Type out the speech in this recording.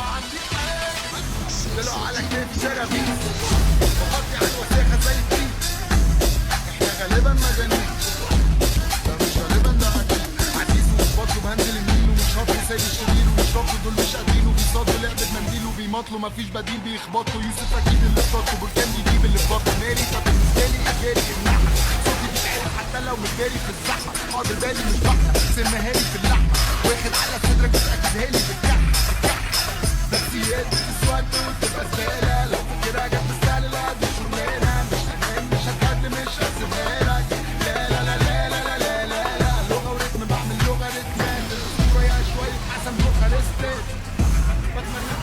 عندي حاجة طلعوا على كيف شغفي وحطي على الوساخة زي التيت. احنا غالبا مجانين، ده مش غالبا ده اكيد. عزيز وبطلب هنزل يمين ومش هطلب سايب الشرير ومش رافض دول مش قادرين وبيصادوا لعبة منديل وبيمطلوا مفيش بديل بيخبطوا. يوسف اكيد اللي اخترته بركان بيجيب اللي في بطنه ناري. فبالنسبة لي اجاري النحل صوتي بيتعرف حتى لو مش جاري في الزحمة. حاضر بالي مش بحلم سمها لي في اللحمة واخد على صدرك بتأكدها لي بالكحة. نفسيات بتسود وتبقى سهلة لو فاكرها جت بالسهل. لا دي شغلانة مش هنام مش هتهد مش هسيبها لك. لا لا لا لا لا لا لا لا لغة ورتم بعمل لغة رتمان الأسطورة يا شوية حسن بوخارست. بتمنى